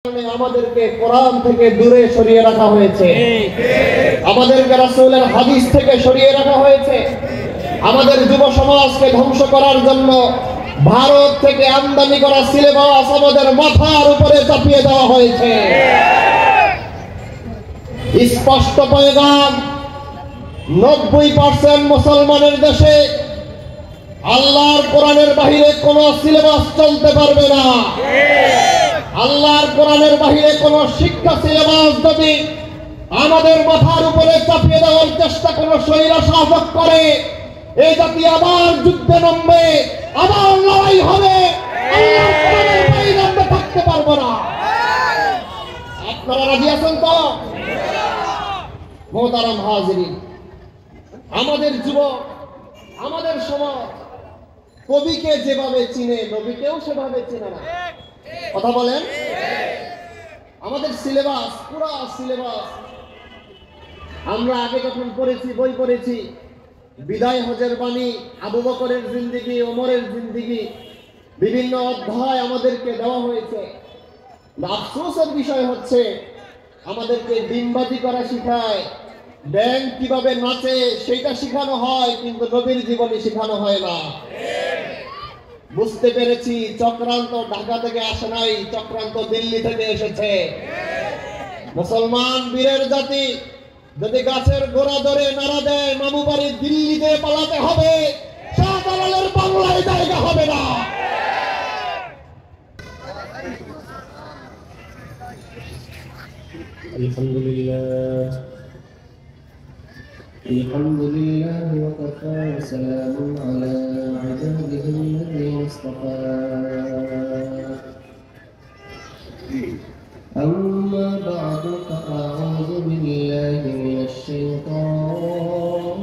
আমাদেরকে কোরআন থেকে দূরে সরিয়ে রাখা হয়েছে, আমাদেরকে রাসূলের হাদিস থেকে সরিয়ে রাখা হয়েছে। আমাদের যুব সমাজকে ধ্বংস করার জন্য ভারত থেকে আমদানি করা সিলেবাস আমাদের মাথার উপরে চাপিয়ে দেওয়া হয়েছে। স্পষ্ট পয়গাম, 90% মুসলমানের দেশে আল্লাহর কোরআনের বাহিরে কোনো সিলেবাস চলতে পারবে না। আল্লাহর কোরআনের বাহিরে কোন শিক্ষা সিলেবাস যদি আমাদের মাথার উপরে চাপিয়ে দেওয়ার চেষ্টা কোন স্বৈরা শাসক করে, এই জাতি আবার যুদ্ধে নামবে, আবার লড়াই হবে। আল্লাহর কোরআনের বাইরে আমরা থাকতে পারবো না। আপনারা রাজি আছেন তো? মোহতারাম হাজিরিন, আমাদের যুবক, আমাদের সমাজ কবিকে যেভাবে চিনে নবীকেও সেভাবে চিনে না। কথা বলেন। আমাদের সিলেবাস, পুরা সিলেবাস আমরা আগে যখন পড়েছি, বই পড়েছি, বিদায় হজের বাণী, আবু বকরের জিন্দেগি, ওমরের জিন্দেগি, বিভিন্ন অধ্যায় আমাদেরকে দেওয়া হয়েছে। আফসোসের বিষয় হচ্ছে আমাদেরকে ডিমবাজি করা শিখায়, ব্যাংক কিভাবে নাচে সেটা শেখানো হয়, কিন্তু নবীর জীবনী শেখানো হয় না। বুঝতে পেরেছি চক্রান্ত ঢাকা থেকে আসে নাই, চক্রান্ত দিল্লি থেকে এসেছে। মুসলমান বীরের জাতি যদি গাছের গোড়া ধরে নাড়া দেয়, মামু বাড়ি দিল্লিতে পালাতে হবে, শাহজালালের বাংলায় জায়গা হবে না। আলহামদুলিল্লাহ আলহামদুলিল্লাহ ওয়া কাফা ওয়া সালামুন আলা ইবাদিহি আল্লাযীনা ইসতাফা। أما بعد فأعوذ بالله من الشيطان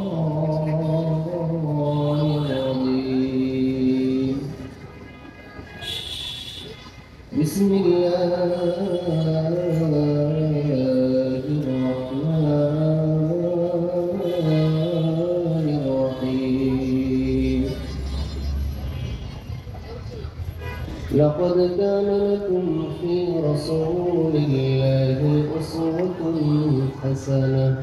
الرجيم. بسم الله الرحمن الرحيم. لقد كان لكم في رسول الله أسوة حسنة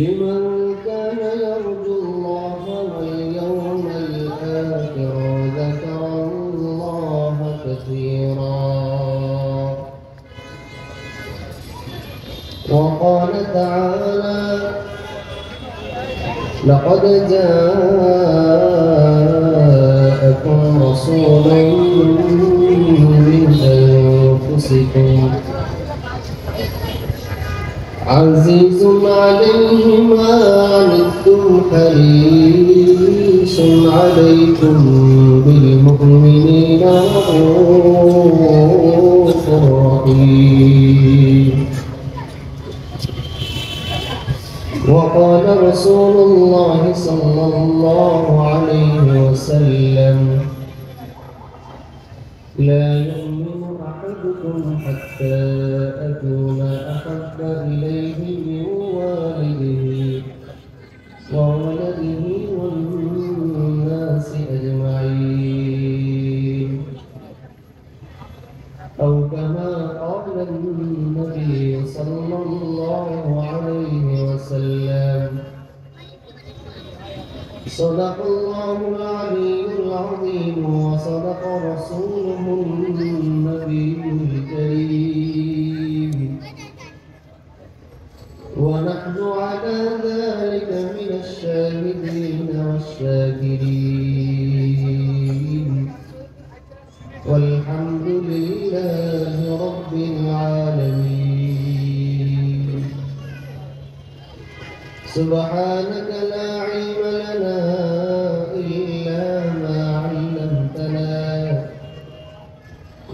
لمن كان يرجو الله واليوم الآخر وذكر الله كثيرا. وقال تعالى: لقد جاءكم رسول من أنفسكم عزيز عليه ما عنتم حريص عليكم بالمؤمنين رؤوف رحيم. وقال رسول الله صلى الله عليه وسلم: لا يؤمن أحدكم حتى أكون أحب إليه من والده وولده والناس أجمعين، أو كما قال النبي صلى الله عليه وسلم. صدق الله العلي العظيم وصدق رسوله النبي الكريم، ونحن على ذلك من الشاهدين والشاكرين، والحمد لله رب العالمين. سبحانك لا علم لنا إلا ما علمتنا،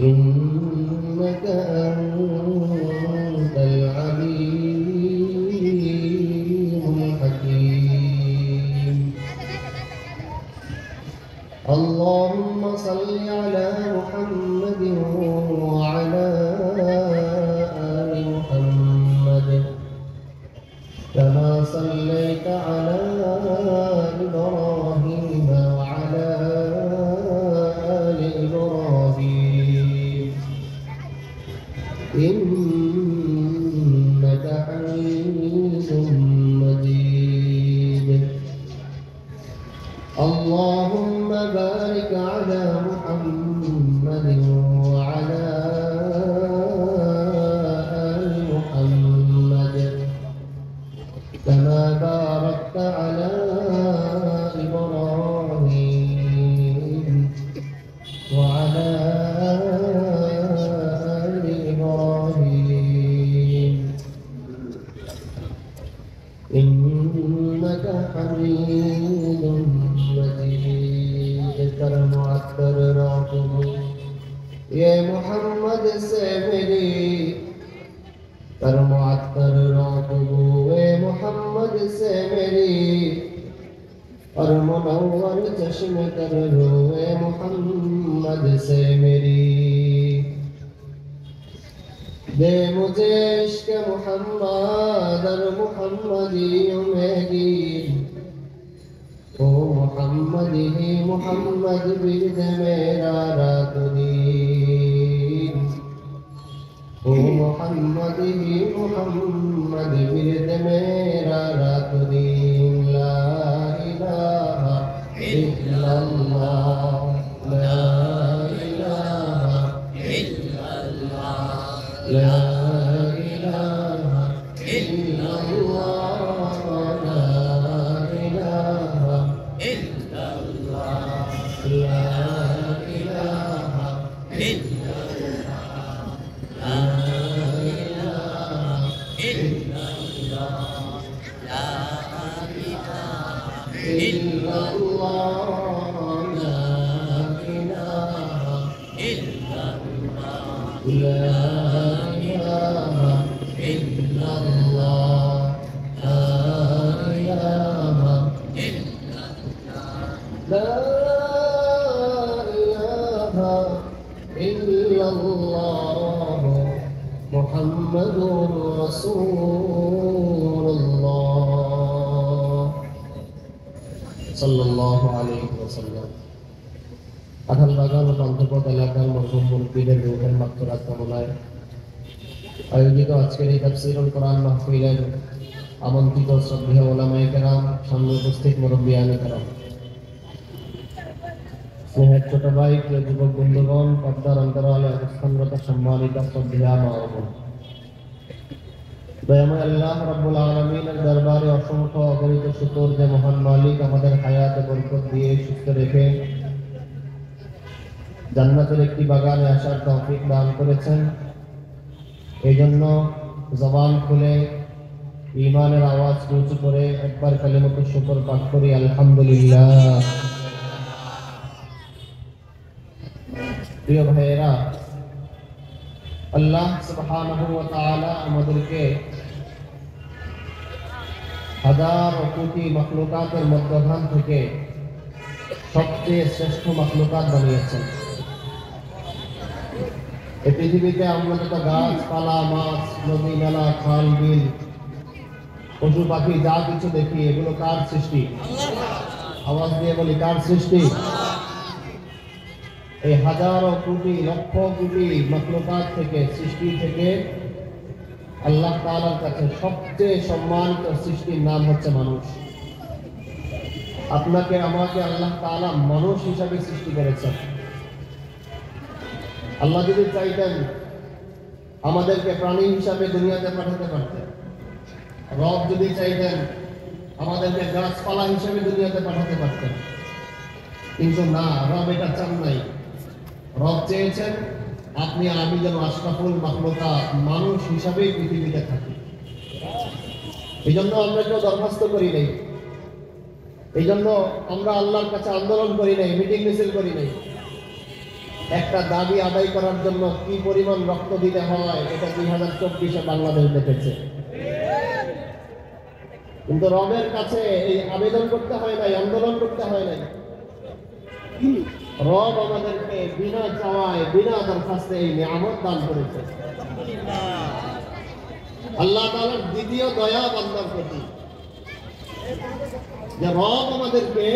إنك أنت العليم الحكيم. اللهم صل على محمد وعلى آل محمد كما صليت على إبراهيم وعلى آل إبراهيم إنك حميد مجيد اللهم بارك على محمد وعلى آل محمد كما باركت على إبراهيم وعلى آل إبراهيم إنك حميد مجيد کرم اکبر راکم یہ محمد سے میری کرم اکبر راکم یہ محمد سے میری اور منور چشم کر روئے محمد سے میری دے مجھے عشق محمد اور محمدیوں میں گیر او محمد ہی محمد برد میرا رات دین او محمد ہی محمد برد میرا رات دین لا الہ الا اللہ لا الہ الا اللہ لا الہ الا اللہ لا الہ الا اللہ لا الہ الا اللہ لا الہ الا اللہ لا الہ الا اللہ لا الہ الا اللہ لا إله إلا الله لا إله إلا الله لا إله إلا الله محمد رسول الله صلى الله عليه وسلم আঠাল বাগান ও পান্থপথ এলাকার মরহুম মুরব্বিদের রূহের মাগফিরাত কামনায় আয়োজিত আজকের এই তাফসীরুল কোরআন মাহফিলের আমন্ত্রিত শ্রদ্ধেয় ওলামায়ে কেরাম, সামনে উপস্থিত মুরব্বিয়ানে কেরাম, স্নেহের ছোট ভাই, প্রিয় যুবক বন্ধুগণ, পর্দার অন্তরালে অবস্থানরত সম্মানিত শ্রদ্ধেয়া মা ও বোন, দয়াময় আল্লাহ রাব্বুল আলামিনের দরবারে অসংখ্য অগণিত শুকর যে মহান মালিক আমাদের হায়াতে বরকত দিয়ে সুস্থ রেখে জান্নাতের একটি বাগানে আসার তৌফিক দান করেছেন। এই জন্য জবান খুলে ঈমানের আওয়াজ উঁচু করে একবার কালিমাতু শুকর পাঠ করি আলহামদুলিল্লাহ। প্রিয় ভাইয়েরা, আল্লাহ সুবহানাহু ওয়া তাআলা আমাদেরকে হাজার ও কোটি মাখলুকাতের মধ্যখান থেকে সবচেয়ে শ্রেষ্ঠ মাখলুকাত বানিয়েছেন। এই পৃথিবীতে আমরা যত গাছপালা, মাছ, নদী, নালা, খাল, বিল, পশু পাখি যা কিছু দেখি এগুলো কার সৃষ্টি? আওয়াজ দিয়ে বলি, কার সৃষ্টি? এই হাজারো কোটি লক্ষ কোটি মাখলুকাত থেকে, সৃষ্টি থেকে আল্লাহ তাআলার কাছে সবচেয়ে সম্মানিত সৃষ্টির নাম হচ্ছে মানুষ। আপনাকে আমাকে আল্লাহ তাআলা মানুষ হিসাবে সৃষ্টি করেছেন। আল্লাহ যদি চাইতেন আমাদেরকে প্রাণী হিসাবে দুনিয়াতে পাঠাতে পারতেন। রব যদি চাইতেন আমাদেরকে গাছপালা হিসাবে দুনিয়াতে পাঠাতে পারতেন, কিন্তু না, রব এটা চান নাই। রব চেয়েছেন আপনি আমি যেন আশরাফুল মাখলুকাত মানুষ হিসাবেই পৃথিবীতে থাকি। এই জন্য আমরা কেউ দরখাস্ত করি নাই, এই জন্য আমরা আল্লাহর কাছে আন্দোলন করি নাই, মিটিং মিছিল করি নাই। একটা দাবি আদায় করার জন্য কি পরিমাণ রক্ত দিতে হয় এটা 2024-এ বাংলাদেশ দেখেছে। কিন্তু রবের কাছে এই আবেদন করতে হয় নাই, আন্দোলন করতে হয় নাই। রব আমাদেরকে বিনা চাওয়ায়, বিনা দরখাস্তে এই নিয়ামত দান করেছে। আল্লাহ তাআলার দ্বিতীয় দয়া বান্দার প্রতি, যে রব আমাদেরকে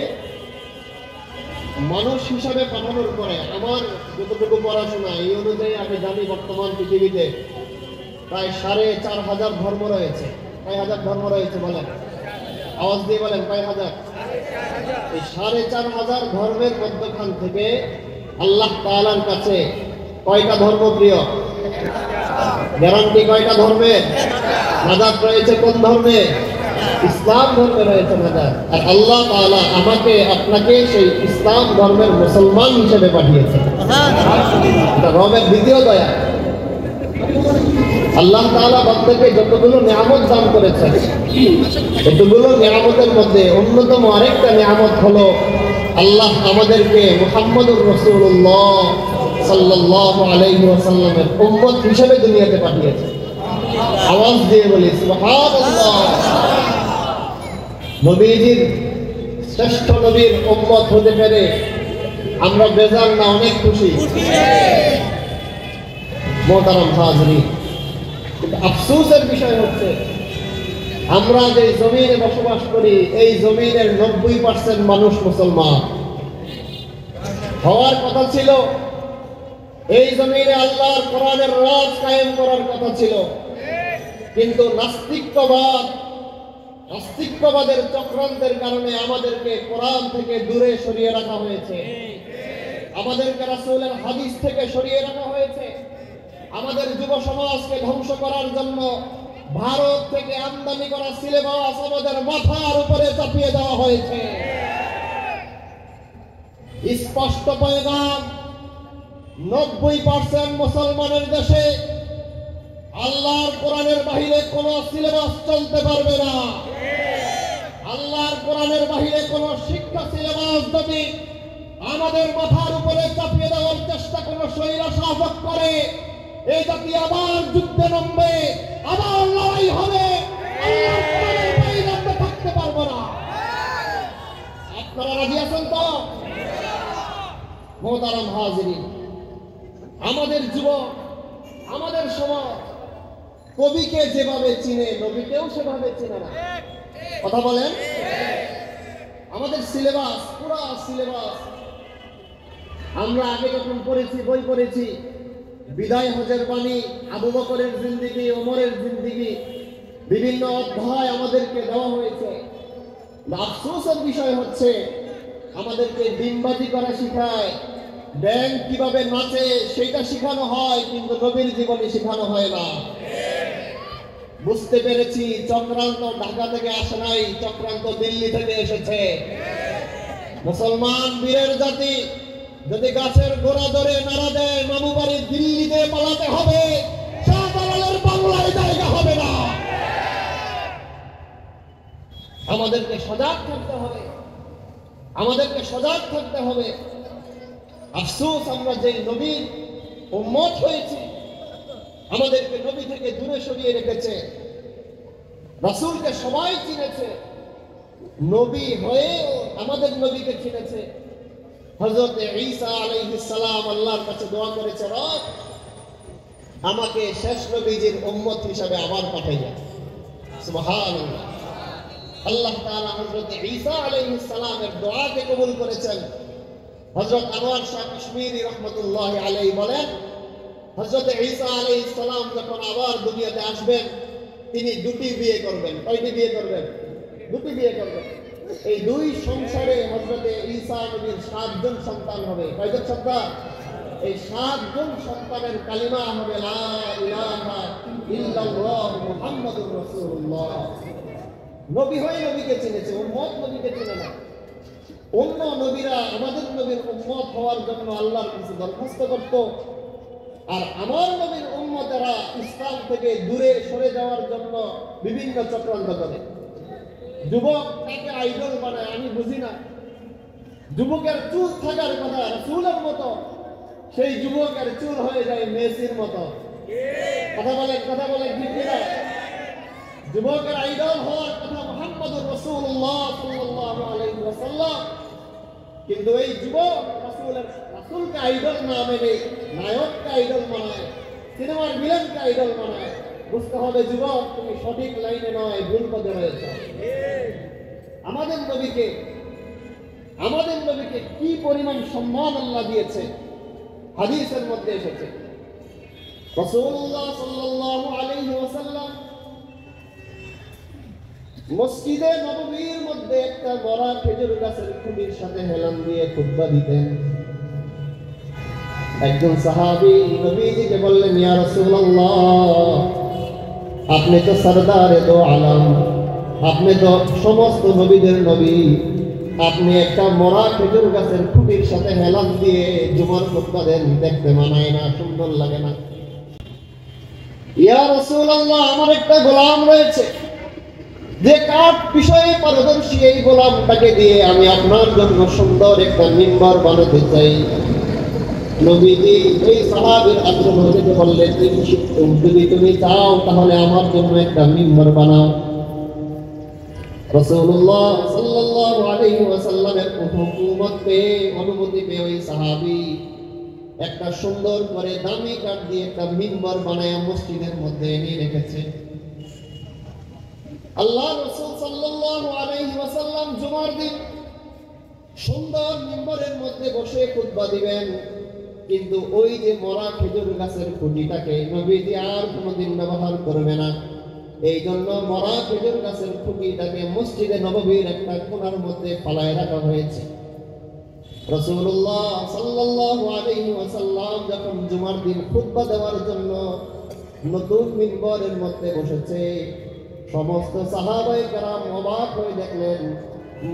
মানুষ হিসাবে পাঠানোর পরে, আমার যতটুকু পড়াশোনা এই অনুযায়ী আমি জানি বর্তমান পৃথিবীতে প্রায় 4,500 ধর্ম রয়েছে। কয় হাজার ধর্ম রয়েছে বলেন? আওয়াজ দিয়ে বলেন, কয় হাজার? এই 4,500 ধর্মের মধ্যখান থেকে আল্লাহ তাআলার কাছে কয়টা ধর্ম প্রিয়? গ্যারান্টি কয়টা ধর্মের? নাজাত রয়েছে কোন ধর্মে? ইসলাম ধর্মে রয়েছে নাজাত। আর আল্লাহ তাআলা আমাকে আপনাকে সেই ইসলাম ধর্মের মুসলমান হিসেবে পাঠিয়েছে। এটা রবের দ্বিতীয় দয়া। আল্লাহ তাআলা বান্দাকে যতগুলো নিয়ামত দান করেছেন, এতগুলো নিয়ামতের মধ্যে অন্যতম আরেকটা নিয়ামত হলো আল্লাহ আমাদেরকে মুহাম্মদুর রাসূলুল্লাহ সাল্লাল্লাহু আলাইহি ওয়াসাল্লামের উম্মত হিসেবে দুনিয়াতে পাঠিয়েছে। আওয়াজ দিয়ে বলি সুবহানাল্লাহ। নবীজির শ্রেষ্ঠ নবীর উম্মত হতে পেরে আমরা বেজার না, অনেক খুশি। মোহতারাম হাজরিন, কিন্তু আফসোসের বিষয় হচ্ছে আমরা যে জমিনে বসবাস করি এই জমিনের 90% মানুষ মুসলমান। হওয়ার কথা ছিল এই জমিনে আল্লাহর কোরআনের রাজ কায়েম করার কথা ছিল, কিন্তু নাস্তিক্যবাদের চক্রান্তের কারণে আমাদেরকে কোরআন থেকে দূরে সরিয়ে রাখা হয়েছে, আমাদেরকে রাসূলের হাদিস থেকে সরিয়ে রাখা হয়েছে। আমাদের যুব সমাজকে ধ্বংস করার জন্য ভারত থেকে আমদানি করা সিলেবাস আমাদের মাথার উপরে চাপিয়ে দেওয়া হয়েছে। স্পষ্ট পয়গাম, 90% মুসলমানের দেশে আল্লাহর কোরআনের বাহিরে কোনো সিলেবাস চলতে পারবে না। আল্লাহর কোরআনের বাহিরে কোনো শিক্ষা সিলেবাস যদি আমাদের মাথার উপরে চাপিয়ে দেওয়ার চেষ্টা কোনো স্বৈরা শাসক করে, এই জাতি আবার যুদ্ধে নামবে, আবার লড়াই হবে। আল্লাহর কোরআনের বাইরে আমরা থাকতে পারবো না। আপনারা রাজি আছেন তো? মোহতারাম হাজিরিন, আমাদের যুবক, আমাদের সমাজ কবিকে যেভাবে চিনে নবীকেও সেভাবে চিনে না। কথা বলেন? আমাদের সিলেবাস, পুরো সিলেবাস আমরা আগে যখন পড়েছি, বই পড়েছি, বিদায় হজের বাণী, আবু বকরের জিন্দেগি, ওমরের জিন্দেগি, বিভিন্ন অধ্যায় আমাদেরকে দেওয়া হয়েছে। আফসোসের বিষয় হচ্ছে আমাদেরকে ডিমবাজি করা শেখায়, ব্যাংক কিভাবে নাচে সেটা শেখানো হয়, কিন্তু নবীর জীবনী শেখানো হয় না। বুঝতে পেরেছি চক্রান্ত ঢাকা থেকে আসে নাই, চক্রান্ত দিল্লি থেকে এসেছে। মুসলমান বীরের জাতি যদি গাছের গোড়া ধরে নাড়া দেয়, মামু বাড়ি দিল্লিতে পালাতে হবে, শাহজালালের বাংলায় জায়গা হবে না। আমাদেরকে সজাগ থাকতে হবে, আমাদেরকে সজাগ থাকতে হবে। আফসোস, আমরা যে নবীর উম্মত হয়েছি, আমাদেরকে নবী থেকে দূরে সরিয়ে রেখেছে। রাসূলকে সবাই চিনেছে, নবী হয়েও আমাদের নবীকে চিনেছে। হযরত ঈসা আলাইহিস সালাম আল্লাহর কাছে দোয়া করেছে, রব আমাকে শেষ নবীজির উম্মত হিসেবে আবার পাঠাইয়া। সুবহানাল্লাহ। আল্লাহ তাআলা হযরত ঈসা আলাইহিস সালামের দোয়াকে কবুল করেছেন। হযরত আনোয়ার শাহ কাশ্মীরি রাহমাতুল্লাহি আলাইহি বলেন, হযরত ঈসা আলাইহিস সালাম যখন আবার দুনিয়াতে আসবেন, তিনি দুটি বিয়ে করবেন। কয়টি বিয়ে করবেন? দুটি বিয়ে করবেন। এই দুই সংসারে হযরত ঈসা নবীর 7 জন সন্তান হবে। কয়জন সন্তান? এই 7 জন সন্তানের কালিমা হবে লা ইলাহা ইল্লাল্লাহ মুহাম্মাদুর রাসূলুল্লাহ। নবী হয়ে নবীকে চিনেছে, উম্মত নবীকে চিনে না। অন্য নবীরা আমাদের নবীর উম্মত হওয়ার জন্য আল্লাহর কাছে দরখাস্ত করত, আর আমার নবীর উম্মতেরা ইসলাম থেকে দূরে সরে যাওয়ার জন্য বিভিন্ন চক্রান্ত করে। যুবক তাকে আইডল বানায়, আমি বুঝি না। যুবকের চুল থাকার কথা রাসূলের মতো, সেই যুবকের চুল হয়ে যায় মেসির মতো। কথা বলেন ঠিক কিনা? যুবকের আইডল হওয়ার কথা মুহাম্মদুর রাসূলুল্লাহ সাল্লাল্লাহু আলাইহি ওয়াসাল্লাম, কিন্তু এই যুবক রাসূলকে আইডল না মেনে নায়ককে আইডল বানায়, সিনেমার ভিলেনকে আইডল বানায়। বুঝতে হবে যুবক, তুমি সঠিক লাইনে নয়, ভুল পথে রয়েছ। আমাদের নবীকে কি পরিমাণ সম্মান আল্লাহ দিয়েছে, হাদিসের মধ্যে এসেছে। রাসূলুল্লাহ সাল্লাল্লাহু আলাইহি ওয়াসাল্লাম মসজিদে নববীর মধ্যে একটা বড় খেজুর গাছের খুঁটির সাথে হেলান দিয়ে খুতবা দিতেন। একজন সাহাবী নবীজিকে বললেন, ইয়া রাসূলুল্লাহ, আপনি তো সরদারে দো আলম, আপনি তো সমস্ত নবীদের নবী, আপনি একটা মরা খেজুর গাছের খুঁটির সাথে হেলান দিয়ে জুমার খুতবা দেন, দেখতে মানায় না, সুন্দর লাগে না। ইয়া রাসূলুল্লাহ, আমার একটা গোলাম রয়েছে যে কাঠ বিষয়ে পারদর্শী, এই গোলামটাকে দিয়ে আমি আপনার জন্য সুন্দর একটা মিম্বার বানাতে চাই। নবীজি এই সাহাবীর আগ্রহ দেখে বললেন, যদি তুমি চাও তাহলে আমার জন্য একটা মিম্বার বানাও। রাসূলুল্লাহ সাল্লাল্লাহু আলাইহি ওয়াসাল্লামের হুকুমত পেয়ে, অনুমতি পেয়ে ওই সাহাবী একটা সুন্দর করে দামি কাঠ দিয়ে একটা মিম্বার বানায়া মসজিদের মধ্যে এনে রেখেছে। আল্লাহ রাসূল সাল্লাল্লাহু আলাইহি ওয়াসাল্লাম জুমার দিন সুন্দর মিম্বরের মধ্যে বসে খুতবা দিবেন, কিন্তু ওই যে মরা খেজুর গাছের খুঁটিটাকে নবীজি আর কোনোদিন ব্যবহার করবে না। এই জন্য মরা খেজুর গাছের খুঁটিটাকে মসজিদে নববীর একটা কোণার মধ্যে ফালায় রাখা হয়েছে। রাসূলুল্লাহ সাল্লাল্লাহু আলাইহি ওয়াসাল্লাম যখন জুমার দিন খুতবা দেওয়ার জন্য নতুন মিম্বরের মধ্যে বসেছে, সমস্ত সাহাবায়ে কেরাম অবাক হয়ে দেখলেন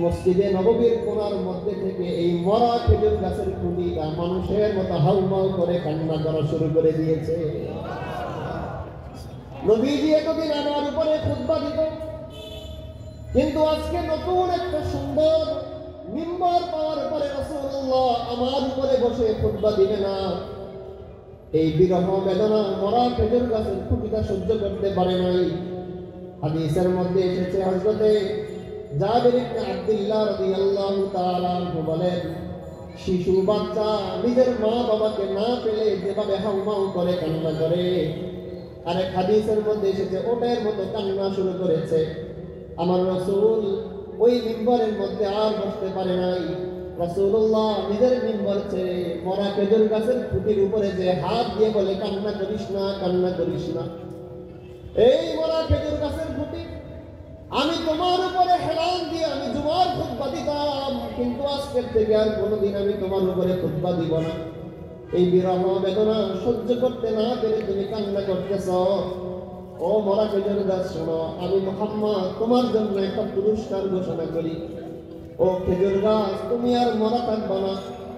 মসজিদে নববীর কোণার মধ্যে থেকে এই মরা খেজুর গাছের খুঁটিটা মানুষের মতো হাউমাউ করে কান্না করা শুরু করে দিয়েছে। নবীজি এতদিন আমার উপরে খুতবা দিত, কিন্তু আজকে নতুন একটা সুন্দর মিম্বর পাওয়ার পরে রাসূলুল্লাহ আমার উপরে বসে খুতবা দিবে না। এই বিরহ বেদনা মরা খেজুর গাছের খুঁটিটা সহ্য করতে পারে নাই। হাদিসের মধ্যে এসেছে, হযরতে জাবির ইবনে আব্দুল্লাহ রাদিয়াল্লাহু তাআলা আনহু বলেন, শিশু বাচ্চা নিজের মা বাবাকে না পেলে যেভাবে হাউমাউ করে কান্না করে, আরেক হাদিসের মধ্যে এসেছে ওটের মতো কান্না শুরু করেছে। আমার রাসূল ওই মিম্বরের মধ্যে আর বসতে পারে নাই। রাসূলুল্লাহ নিজের মিম্বর ছেড়ে মরা খেজুর গাছের খুঁটির উপরে যে হাত দিয়ে বলে, কান্না করিস না, কান্না করিস না। এই মরা খেজুর গাছের খুঁটি আমি তোমার উপরে হেলান দিয়ে আমি জুমার খুতবা দিতাম, কিন্তু আজকের থেকে আর কোনোদিন আমি তোমার উপরে খুতবা দিব না। এই বিরহ বেদনা সহ্য করতে না পেরে তুমি কান্না করতেছ। ও মরা খেজুর গাছ, শোনো, আমি মুহাম্মদ তোমার জন্য একটা পুরস্কার ঘোষণা করি। ও খেজুর গাছ, তুমি আর মরা থাকবা না।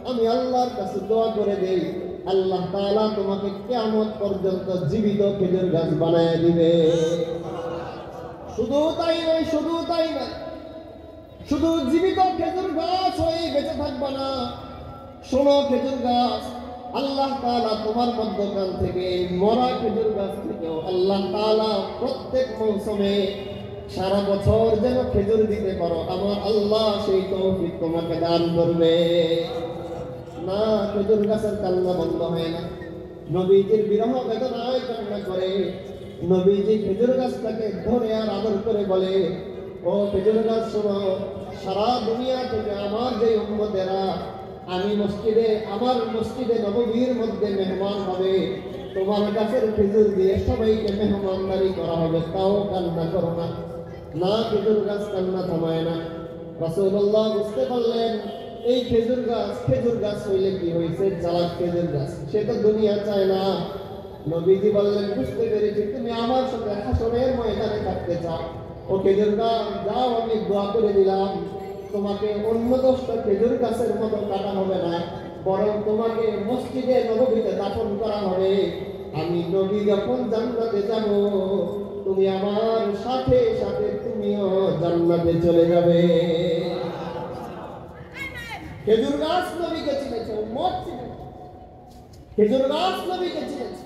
আমি আল্লাহর কাছে দোয়া করে দেই, আল্লাহ তাআলা তোমাকে কিয়ামত পর্যন্ত জীবিত খেজুর গাছ বানায় দিবে। শুধু তাই নয়, শুধু তাই নয়, শুধু জীবিত খেজুর গাছ হয়ে বেঁচে থাকবা না। শোনো খেজুর গাছ, আল্লাহ তাআলা তোমার মধ্যখান থেকে মরা খেজুর গাছ থেকেও আল্লাহ তাআলা প্রত্যেক মৌসুমে সারা বছর যেন খেজুর দিতে পারো, আমার আল্লাহ সেই তৌফিক তোমাকে দান করবে। না, খেজুর গাছের কান্না বন্ধ হয় না। নবীজির বিরহ বেদনায় কান্না করে। নবীজি খেজুর গাছটাকে ধরে আর আদর করে বলে, ও খেজুর গাছ, শোনো, সারা দুনিয়া থেকে আমার যে উম্মতেরা আমি মসজিদে, আমার মসজিদে নববীর মধ্যে মেহমান হবে, তোমার গাছের খেজুর দিয়ে সবাইকে মেহমানদারি করা হবে, তাও কান্না করো না। না, খেজুর গাছ কান্না থামায় না। রাসূলুল্লাহ বুঝতে পারলেন এই খেজুর গাছ হইলে কি হয়েছে, চালাক খেজুর গাছ, সে তো দুনিয়া চায় না। নবীজি বললেন, বুঝতে পেরেছি, তুমি আমার সাথে হাসরের ময়দানে থাকতে চাও। ও খেজুর গাছ, যাও, আমি দোয়া করে দিলাম, তোমাকে অন্য 10টা খেজুর গাছের মতো কাটা হবে না, বরং তোমাকে মসজিদে নববীতে দাফন করা হবে। আমি নবী যখন জান্নাতে যাব, তুমি আমার সাথে সাথে তুমিও জান্নাতে চলে যাবে। খেজুর গাছ নবীকে চিনেছে, উম্মত চিনেছে। খেজুর গাছ নবীকে চিনেছে।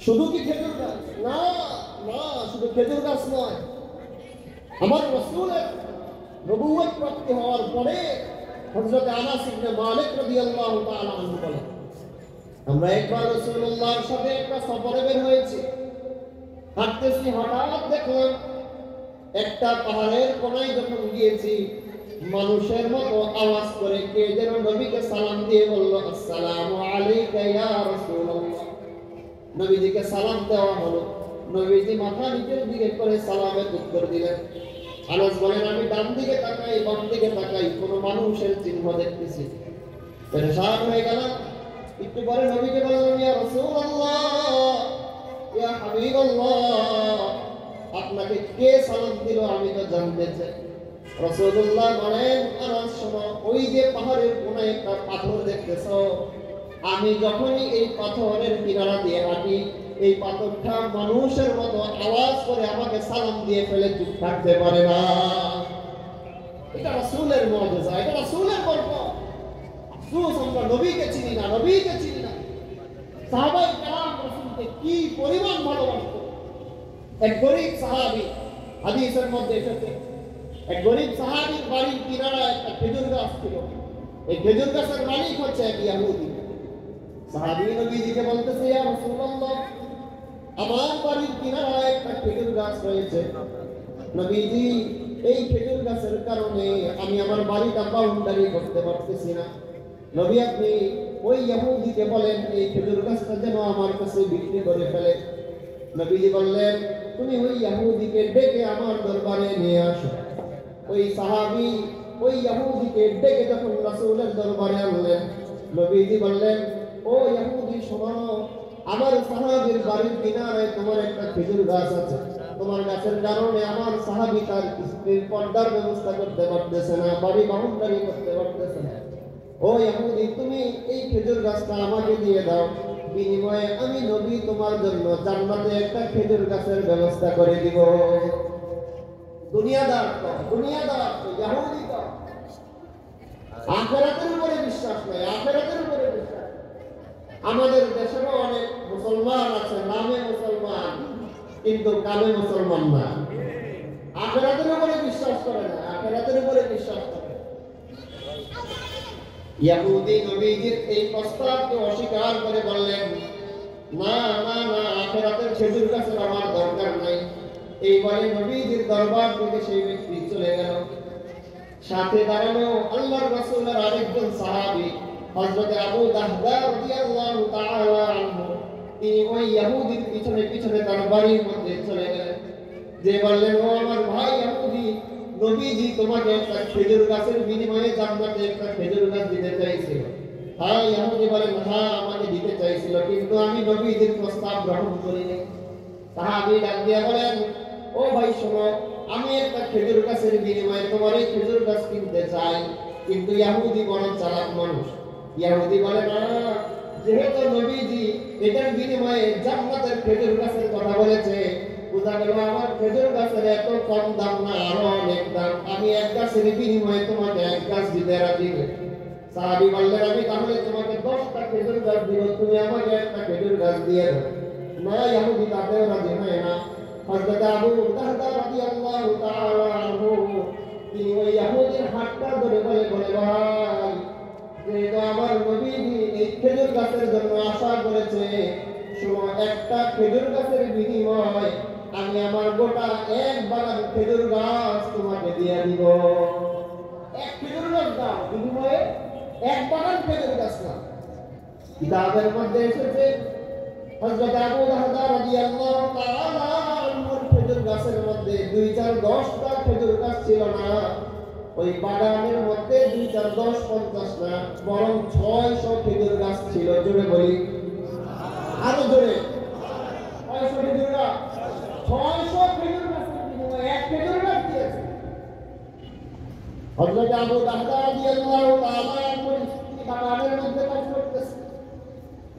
শুধু কি খেজুর গাছ? না, না, শুধু খেজুর গাছ নয়। আমার রাসূলের নবুয়ত প্রাপ্তি হওয়ার পরে হযরত আনাস ইবনে মালিক রাদিয়াল্লাহু তাআলা আনহু বলেন, আমরা একবার রাসূলুল্লাহর সাথে একটা সফরে বের হয়েছি। হাঁটতেছি, হঠাৎ দেখলাম একটা পাহাড়ের কোনায় যখন গিয়েছি, মানুষের মতো আওয়াজ করে কে যেন নবীকে সালাম দিয়ে বলল, আসসালামু আলাইকা ইয়া রাসূলুল্লাহ। নবীজিকে সালাম দেওয়া হলো। নবীজি মাথা নিচের দিকে করে সালামের উত্তর দিলেন। আনাস বলেন, আমি ডান দিকে তাকাই, বাম দিকে তাকাই, কোনো মানুষের চিহ্ন দেখতেছি। পেরেশান হয়ে গেলাম। একটু পরে নবীকে বললাম, ইয়া রাসূলুল্লাহ, ইয়া হাবিবাল্লাহ, আপনাকে কে সালাম দিল আমি তো জানতে চাই। রাসূলুল্লাহ বলেন, আনাস শোনো, ওই যে পাহাড়ের কোণায় একটা পাথর দেখতেছো, আমি যখনই এই পাথরের কিনারা দিয়ে হাঁটি, এই পাথরটা মানুষের মতো আওয়াজ করে আমাকে সালাম দিয়ে ফেলে চুপ থাকতে পারে না। এটা রাসূলের মুজিজা, এটা রাসূলের গল্প। আফসোস আমরা নবীকে চিনি না, নবীকে চিনি না। সাহাবায়ে কেরাম রাসূলকে কি পরিমাণ ভালোবাসতো। এক গরীব সাহাবী, হাদিসের মধ্যে এসেছে, এক গরীব সাহাবীর বাড়ির কিনারায় একটা খেজুর গাছ ছিল। এই খেজুর গাছের মালিক হচ্ছে এক ইহুদি। সাহাবী নবীজিকে বলতেছে, ইয়া রাসূলুল্লাহ, আমার বাড়ির কিনারায় একটা খেজুর গাছ রয়েছে। নবীজি, এই খেজুর গাছের কারণে আমি আমার বাড়িটা বাউন্ডারি করতে পারতেছি না। নবী, আপনি ওই ইহুদিকে বলেন এই খেজুর গাছটা যেন আমার কাছে বিক্রি করে ফেলে। নবীজি বললেন, তুমি ওই ইহুদিকে ডেকে আমার দরবারে নিয়ে আসো। ওই সাহাবী ওই ইহুদিকে ডেকে যখন রাসূলের দরবারে আনলেন, নবীজি বললেন, ও ইহুদি শোনো, আমার সাহাবীর বাড়ির কিনারায় তোমার একটা খেজুর গাছ আছে। তোমার গাছের কারণে আমার সাহাবী তার স্ত্রীর পর্দার ব্যবস্থা করতে পারতেছে না, বাড়ি বাউন্ডারি করতে পারতেছে না। ও ইহুদি, তুমি এই খেজুর গাছটা আমাকে দিয়ে দাও, বিনিময়ে আমি নবী তোমার জন্য জান্নাতে একটা খেজুর গাছের ব্যবস্থা করে দিব। দুনিয়াদার তো, দুনিয়াদার তো, ইহুদি তো আখিরাতের উপরে বিশ্বাস নাই, আখিরাতের উপরে বিশ্বাস। আমাদের দেশেরও অনেক মুসলমান আছে, নামে মুসলমান কিন্তু কামে মুসলমান না। আখিরাতের উপরে বিশ্বাস করে না, আখিরাতের উপরে বিশ্বাস করে। ইহুদি নবীজির এই প্রস্তাবকে অস্বীকার করে বললেন, না না না, আখিরাতের খেজুর গাছের আমার দরকার নাই। এইবারে নবীজির দরবার থেকে সেই ব্যক্তি চলে গেল। সাথে দাঁড়ানো আল্লাহর রাসূলের আরেকজন সাহাবী হযরত আবু দাহদা রাদিয়াল্লাহু তাআলা আনহু, তিনি ওই ইহুদির পিছনে পিছনে তার বাড়ির মধ্যে চলে গেলেন। যে বললেন, ও আমার ভাই ইহুদি, নবীজি তোমাকে একটা খেজুর গাছের বিনিময়ে জান্নাতে একটা খেজুর গাছ দিতে চাইছিল। হ্যাঁ, ইহুদি বলেন, হ্যাঁ আমাকে দিতে চাইছিল, কিন্তু আমি নবীজির প্রস্তাব গ্রহণ করিনি। সাহাবী ডাক দিয়ে বলেন, ও ভাই শোনো, আমি একটা খেজুর গাছের বিনিময়ে তোমার এই খেজুর গাছ কিনতে চাই। কিন্তু ইহুদি বড় চালাক মানুষ। ইহুদি বলে, না, যেহেতু নবীজি এটার বিনিময়ে জান্নাতের খেজুর গাছের কথা বলেছে, বুঝা গেল আমার খেজুর গাছের এত কম দাম না, আরো অনেক দাম। আমি এক গাছের বিনিময়ে তোমাকে এক গাছ দিতে রাজি। সাহাবী বললেন, আমি তাহলে তোমাকে 10টা খেজুর গাছ দিব, তুমি আমাকে একটা খেজুর গাছ দিয়ে দাও। না, ইহুদি তাতেও রাজি হয় না। হযরত আবু দাহদা রাদিয়াল্লাহু তাআলা আনহু, তিনি ওই ইহুদির হাতটা ধরে বলে, ভাই, যেহেতু আমার নবীজি এই খেজুর গাছের জন্য আশা করেছে, শোনো, একটা খেজুর গাছের বিনিময়ে আমি আমার গোটা এক বাগান খেজুর গাছ তোমাকে দিয়ে দিব। এক খেজুর গাছ দাও, বিনিময়ে এক বাগান খেজুর গাছ না। কিতাবের মধ্যে এসেছে হযরত আবু দাহদা রাদিয়াল্লাহু তাআলা আনহুর খেজুর গাছের মধ্যে 2-4-10টা খেজুর গাছ ছিল না। ওই বাগানের মধ্যে 2-4-10-50 না, বরং 600 খেজুর গাছ ছিল। জোরে বলি, আরো জোরে, 600 খেজুর গাছ। 600 খেজুর গাছের বিনিময়ে এক খেজুর গাছ দিয়েছে। হযরত আবু দাহদা রাদিয়াল্লাহু তাআলা আনহুর বাগানের মধ্যে কাজ করতেছে।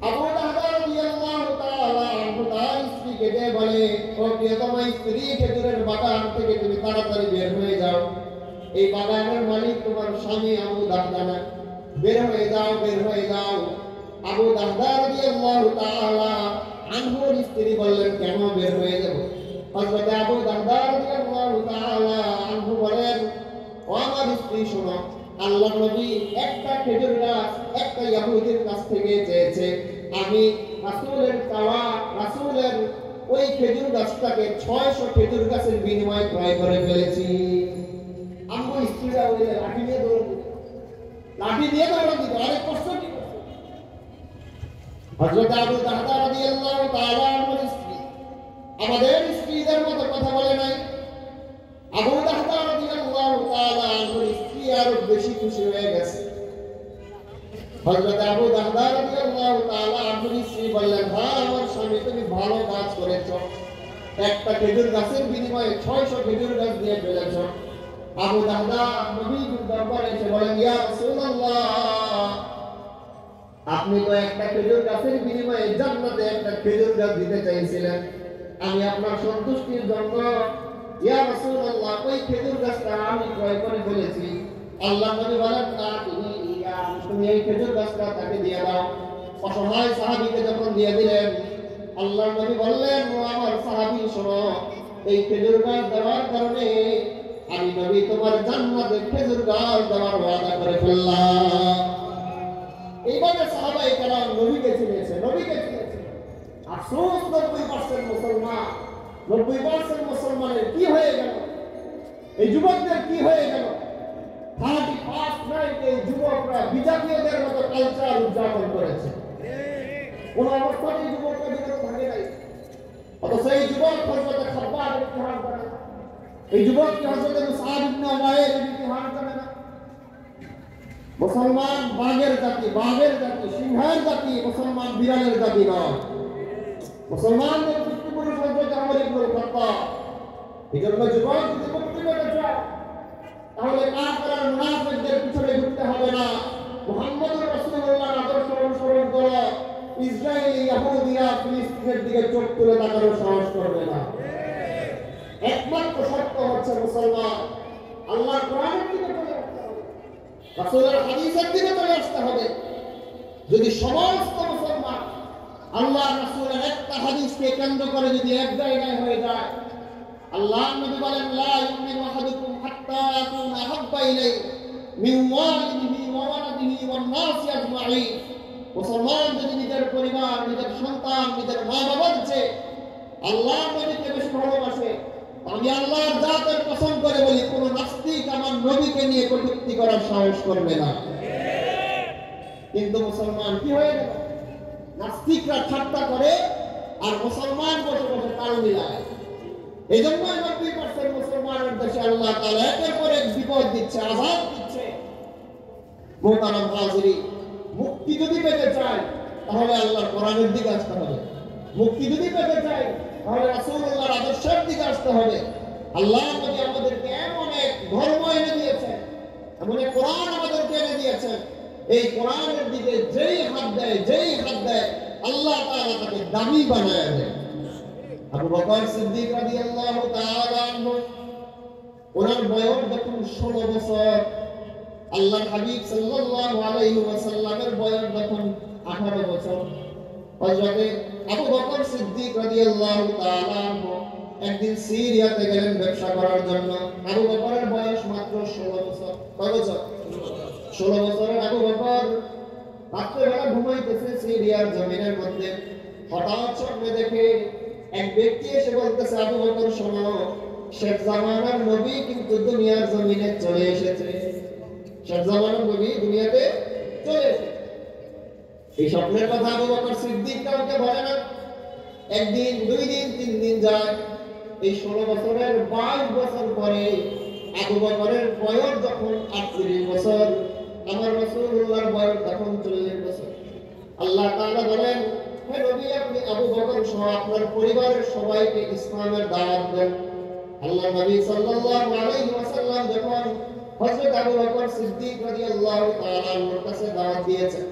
আবু দাহদা রাদিয়াল্লাহু তাআলা আনহু তার স্ত্রীকে যে বলে, ও প্রিয়তমা স্ত্রী, খেজুরের বাগান থেকে তুমি তাড়াতাড়ি বের হয়ে যাও। এই বাগানের মালিক তোমার স্বামী আবু দাহদা না, বের হয়ে যাও, বের হয়ে যাও। আবু দাহদা রাদিয়াল্লাহু তাআলা আনহুর স্ত্রী বললেন, কেন বের হয়ে যাব? হযরত আবু দাহদা রাদিয়াল্লাহু তাআলা আনহু বলেন, ও আমার স্ত্রী শোনো, আল্লাহর নবী একটা খেজুর গাছ একটা ইহুদির কাছ থেকে চেয়েছে। আমি রাসূলের চাওয়া, রাসূলের ওই খেজুর গাছটাকে 600 খেজুর গাছের বিনিময়ে ক্রয় করে ফেলেছি। আমার স্ত্রীরা ওই লাঠি দিয়ে দৌড় দিত, লাঠি দিয়ে দৌড় দিত। আরে কষ্ট কি? হযরত আবু দারদা রাদিয়াল্লাহু তাআলা আনহুর স্ত্রী আমাদের স্ত্রীদের মতো কথা বলে নাই। আবু দারদা রাদিয়াল্লাহু তাআলা আনহুর স্ত্রী আরো বেশি খুশি হয়ে গেছে। হযরত আবু দারদা রাদিয়াল্লাহু তাআলা আনহুর স্ত্রী বললেন, হ্যাঁ আমার স্বামী তুমি ভালো কাজ করেছো, একটা খেজুর গাছের বিনিময়ে 600 খেজুর গাছ দিয়ে ফেলেছো। আবু দারদা নবীর দরবারে এসে বলেন, ইয়া রাসূলুল্লাহ, আপনি তো একটা খেজুর গাছের বিনিময়ে জান্নাতে একটা খেজুর গাছ দিতে চাইছিলেন, আমি আপনার সন্তুষ্টির জন্য ইয়া রাসূলুল্লাহ ওই খেজুর গাছটা আমি ক্রয় করে ফেলেছি। আল্লাহ নবী বলেন, না তুমি এই খেজুর গাছটা তাকে দিয়ে দাও। অসহায় সাহাবীকে যখন দিয়ে দিলেন, আল্লাহ নবী বললেন, ও আমার সাহাবী শোনো, এই খেজুর গাছ দেওয়ার কারণে আমি নবী তোমার জান্নাতে খেজুর গাছ দেওয়ার ওয়াদা করে ফেললাম। এইভাবে সাহাবায়ে কেরাম নবীকে চিনেছে, নবীকে চিনেছে। আফসোস 90% মুসলমান, 90% মুসলমানের কি হয়ে গেল, এই যুবকদের কি হয়ে গেল? 31st নাইট এই যুবকরা বিজাতীয়দের মতো কালচার উদযাপন করেছে। কোন অবস্থাতেই যুবকরা বিরত থাকে নাই। অথচ এই যুবক হযরত খাব্বাব ইমতিহান করে, এই যুবক কি হযরত মুসআব ইবনে উমাইর ইমতিহান করে না? মুসলমান বাঘের জাতি, সিংহের জাতি, মুসলমান বিড়ালের জাতি নয়। মুসলমানদের পিতৃপুরুষ হযরত ওমর ইবনে খাত্তাব। এই জন্য যুবক যদি মুক্তি পেতে চায় তাহলে কাফের আর মুনাফিকদের পিছনে ঘুরতে হবে না, মুহাম্মদুর রাসূলুল্লাহর আদর্শ অনুসরণ করো। ইসরায়েলি ইহুদিরা ফিলিস্তিনের দিকে চোখ তুলে তাকানোর সাহস করবে না। একমাত্র সত্য হচ্ছে মুসলমান আল্লাহর কোরআনের দিকে চলে আসতে হবে, রাসূলের হাদিসের দিকে চলে আসতে হবে। যদি সমস্ত মুসলমান আল্লাহ রাসূলের একটা হাদিসকে কেন্দ্র করে যদি এক জায়গায় হয়ে যায়, আল্লাহ নবী বলেন, লা ইউমিনু আহাদুকুম হাত্তা আকুনা আহাব্বা ইলাইহি মিন ওয়ালিদিহি ওয়া ওয়ালাদিহি ওয়ান নাসি আজমাইন। মুসলমান যদি নিজের পরিবার, নিজের সন্তান, নিজের মা বাবার চেয়ে আল্লাহ নবীকে বেশি ভালোবাসে, আমি আল্লাহর জাতের কসম করে বলি, কোন নাস্তিক আমার নবীকে নিয়ে কটূক্তি করার সাহস করবে না। কিন্তু মুসলমান কি হয়ে গেল? নাস্তিকরা ঠাট্টা করে আর মুসলমান বসে বসে তাল মিলায়। এই জন্য 90% মুসলমানের দেশে আল্লাহ তাআলা একের পর এক বিপদ দিচ্ছে, আযাব দিচ্ছে। মুহতারাম হাজিরিন, মুক্তি যদি পেতে চাই তাহলে আল্লাহর কোরআনের দিকে আসতে হবে। মুক্তি যদি পেতে চাই তাহলে রাসূলুল্লাহর আদর্শের দিকে আসতে হবে। আল্লাহ নবী আমাদেরকে এমন এক ধর্ম এনে দিয়েছেন, এমন এক কোরআন আমাদেরকে এনে দিয়েছেন, এই কোরআনের দিকে যেই হাত দেয় আল্লাহ তাআলা তাকে দামি বানায় দেয়। আবু বকর সিদ্দিক রাদিয়াল্লাহু তাআলা আনহু, ওনার বয়স যখন 16 বছর, আল্লাহর হাবিব সাল্লাল্লাহু আলাইহি ওয়াসাল্লামের বয়স যখন 18 বছর, হযরত আবু বকর সিদ্দিক রাদিয়াল্লাহু তাআলা আনহু একদিন সিরিয়াতে গেলেন ব্যবসা করার জন্য। আবু বকরের বয়স মাত্র 16 বছর। কয় বছর? 16 বছরের আবু বকর রাত্রেবেলা ঘুমাইতেছে সিরিয়ার জমিনের মধ্যে। হঠাৎ স্বপ্নে দেখে এক ব্যক্তি এসে বলতেছে, আবু বকর শোনো, শেখ জামানার নবী কিন্তু দুনিয়ার জমিনে চলে এসেছে। শেখ জামানার নবী দুনিয়াতে চলে এসেছে। এই স্বপ্নের কথা আবু বকর সিদ্দিক কাউকে বলে না। একদিন, 2 দিন, 3 দিন যায়। এই 16 বছরের 22 বছর পরে আবু বকরের বয়স যখন 38 বছর, আমার রাসূলুল্লাহর বয়স তখন 40 বছর। আল্লাহ তাআলা বলেন, হে নবী, আপনি আবু বকর সহ আপনার পরিবারের সবাইকে ইসলামের দাওয়াত দেন। আল্লাহ নবী সাল্লাল্লাহু আলাইহি ওয়াসাল্লাম যখন হযরত আবু বকর সিদ্দিক রাদিয়াল্লাহু তাআলা আনহুর কাছে দাওয়াত দিয়েছেন,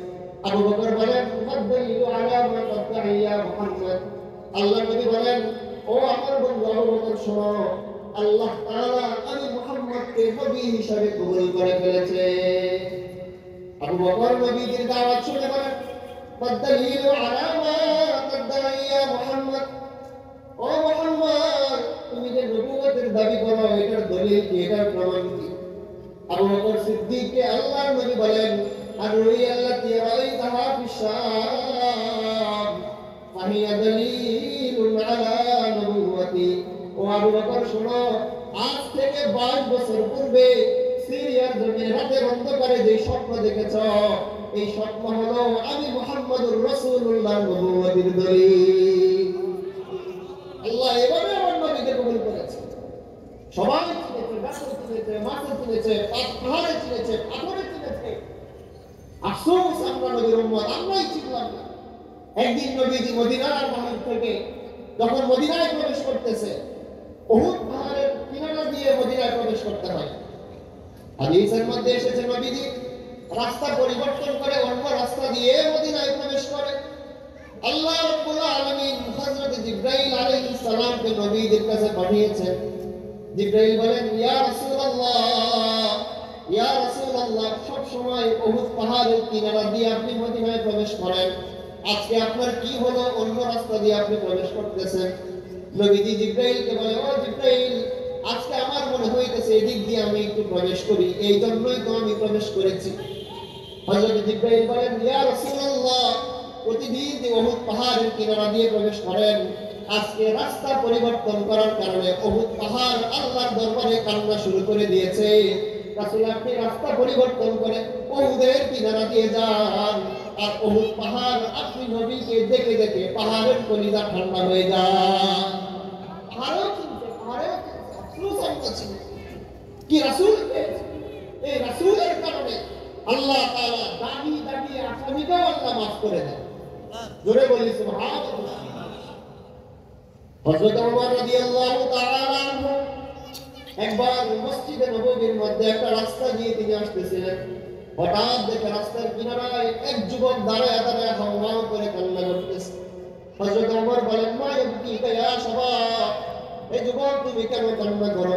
আবু বকর বলেন, ফাদদাইলু আলা মা তাদাইয়া মুহাম্মদ। আল্লাহ নবী বলেন, ও আমার বন্ধু আবু বকর শোনো, আল্লাহ তাআলা আমি মুহাম্মদকে নবী হিসেবে কবুল করে ফেলেছে। আবু বকর নবীর দাওয়াত শুনে বলেন, ফাদদাইলু আলা মা তাদাইয়া মুহাম্মদ। ও মুহাম্মদ, তুমি যে নবুয়তের দাবি করো এটার দলিল কি, এটার প্রমাণ কি? আবু বকর সিদ্দিককে আল্লাহর নবী বলেন, আর-রুইয়া আল্লাতী রাআইতাহা ফিশ-শাম ফাহিয়া দালীলুন আলা নবুওয়াতি। ও আবু বকর শোনো, আজ থেকে 22 বছর পূর্বে সিরিয়ার জমিনে রাতের অন্ধকারে যে স্বপ্ন দেখেছ, এই স্বপ্ন হলো আমি মুহাম্মদুর রাসূলুল্লাহ নবুয়তির দলিল। আল্লাহ এভাবে আমার নবীকে কবুল করেছে। সবাই চিনেছে, গাছে চিনেছে, মাছে চিনেছে, পাহাড়ে চিনেছে, পাথরে চিনেছে। আফসোস আমরা নবীর উম্মত আমরাই চিনলাম না। একদিন নবীজি মদিনার বাহির থেকে যখন মদিনায় প্রবেশ করতেছে, উহুদ পাহাড়ের কিনারা দিয়ে মদিনায় প্রবেশ করতে হয়। হাদিসের মধ্যে এসেছে নবীজি রাস্তা পরিবর্তন করে অন্য রাস্তা দিয়ে মদিনায় প্রবেশ করে। আল্লাহ রাব্বুল আলামিন হযরত জিবরাইল আলাইহিস সালামকে নবীদের কাছে পাঠিয়েছেন। জিবরাইল বলেন, ইয়া রাসূলুল্লাহ, ইয়া রাসূলুল্লাহ, সব সময় উহুদ পাহাড়ের কিনারা দিয়ে আপনি মদিনায় প্রবেশ করেন, আজকে আপনার কি হলো অন্য রাস্তা দিয়ে আপনি প্রবেশ করতেছেন? নবীজি জিবরাইলকে বলে, ও জিবরাইল, আজকে আমার মনে হইতেছে এদিক দিয়ে আমি একটু প্রবেশ করি, এই জন্যই তো আমি প্রবেশ করেছি। হযরত জিবরাইল বলেন, ইয়া রাসূলুল্লাহ, প্রতিদিন যে উহুদ পাহাড়ের কিনারা দিয়ে প্রবেশ করেন, আজকে রাস্তা পরিবর্তন করার কারণে উহুদ পাহাড় আল্লাহর দরবারে কান্না শুরু করে দিয়েছে। রাসূল, আপনি রাস্তা পরিবর্তন করে উহুদের কিনারা দিয়ে যান, আর উহুদ পাহাড় আপনি নবীকে দেখে দেখে পাহাড়ের কলিজা ঠান্ডা হয়ে যায়। পাহাড়ও চিনতে, পাহাড়েও আফসোস আমরা চিনি কি রাসূল পেয়েছে। এই রাসূলের কারণে আল্লাহ তাআলা দাবি দাবি আসামিকেও আল্লাহ মাফ করে দেন। জোরে বলি সুবহানাল্লাহ। হযরত ওমর রাদিয়াল্লাহু তাআলা আনহু একবার মসজিদে নববীর মধ্যে একটা রাস্তা দিয়ে তিনি আসতেছিলেন। হঠাৎ দেখে রাস্তার কিনারায় এক যুবক দাঁড়ায় দাঁড়ায় হাওমাও করে কান্না করতেছে। হযরত ওমর বলেন, মা ইয়াবকিকা ইয়া শাবাব, এই যুবক তুমি কেন কান্না করো?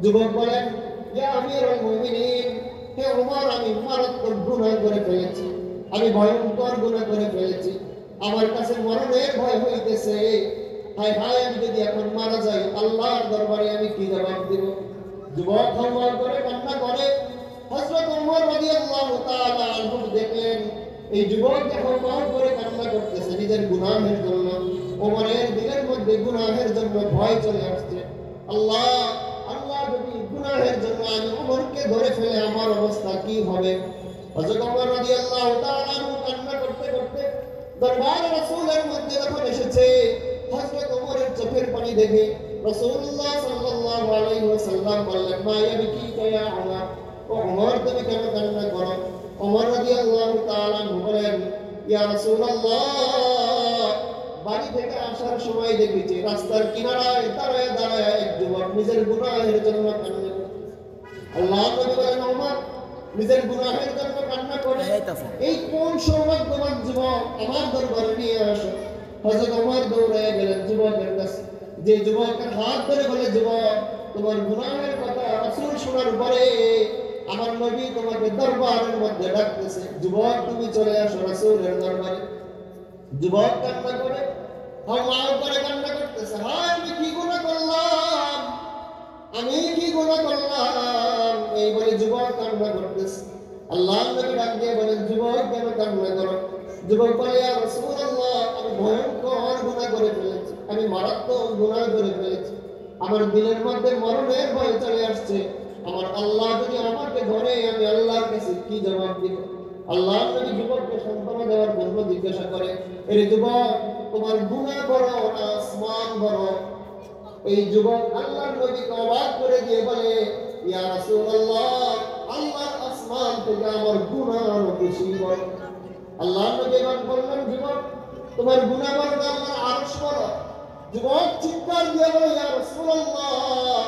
যুবক বলেন, ইয়া আমিরুল মুমিনিন, হে ওমর, আমি মারাত্মক গুনাহ করে ফেলেছি, আমি ভয়ঙ্কর গুনাহ করে ফেলেছি, আমার কাছে মরণের ভয় হইতেছে। হায় হায়, আমি যদি এখন মারা যাই আল্লাহর দরবারে আমি কি জবাব দিব? যুবক হাওমাও করে কান্না করে। হযরত ওমর রাদিয়াল্লাহু তাআলা আনহু দেখলেন এই যুবক হাওমাও করে কান্না করতেছে নিজের গুনাহের জন্য। ওমরের দিলের মধ্যে গুনাহের জন্য ভয় চলে আসছে। আল্লাহ, আল্লাহ, যদি গুনাহের জন্য আমি ওমরকে ধরে ফেলে আমার অবস্থা কি হবে? হযরত ওমর রাদিয়াল্লাহু তাআলা আনহু কান্না করতে করতে দরবারে রাসূলের মধ্যে যখন এসেছে, হযরত ওমরের চোখের পানি দেখে রাসূলুল্লাহ সাল্লাল্লাহু আলাইহি ওয়াসাল্লাম বললেন, মা ইয়াবকিকা ইয়া ওমর, ও ওমর তুমি কেন কান্না করো? ওমর রাদিয়াল্লাহু তাআলা আনহু বলেন, ইয়া রাসূলুল্লাহ, বাড়ি থেকে আসার সময় দেখেছি রাস্তার কিনারায় দাঁড়ায় দাঁড়ায় এক যুবক নিজের গুনাহের জন্য কান্না করে। আল্লাহ নবী বলেন, ওমর নিজের গুনাহের জন্য কান্না করে এই কোন সৌভাগ্যবান যুবক, আমার দরবারে নিয়ে আসো। হযরত ওমর দৌড়ে গেলেন যুবকের কাছে, যে যুবকের হাত ধরে বলে, যুবক, তোমার গুনাহের কথা রাসূল শোনার পরে আমার নবী তোমাকে দরবারের মধ্যে ডাকতেছে, যুবক তুমি চলে আসো রাসূলের দরবারে। যুবক কান্না করে, হাওমাও করে কান্না করতেছে, হায় আমি কি গুনাহ করলাম, আমি কি গুনাহ করলাম, এই বলে যুবক কান্না করতেছে। আল্লাহর নবী ডাক দিয়ে বলেন, যুবক কেন কান্না করো? যুবক বলে, ইয়া রাসূলুল্লাহ, আমি ভয়ঙ্কর গুনাহ করে ফেলেছি, আমি মারাত্মক গুনাহ করে ফেলেছি, আমার দিলের মধ্যে মরণের ভয় চলে আসছে, আমার আল্লাহ যদি আমাকে ধরে আমি আল্লাহর কাছে কি জবাব দিব? আল্লাহর নবী যুবককে সান্ত্বনা দেওয়ার জন্য জিজ্ঞাসা করে, এরে যুবক, তোমার গুনাহ বড় না আসমান বড়? এই যুবক আল্লাহর নবীকে অবাক করে দিয়ে বলে, ইয়া রাসূলুল্লাহ, আল্লাহর আসমান থেকে আমার গুনাহ আরো বেশি বড়। আল্লাহর নবী এবার বললেন, যুবক তোমার গুনাহ বড় না আল্লাহর আরশ বড়? যুবক চিৎকার দিয়ে বলে, ইয়া রাসূলুল্লাহ,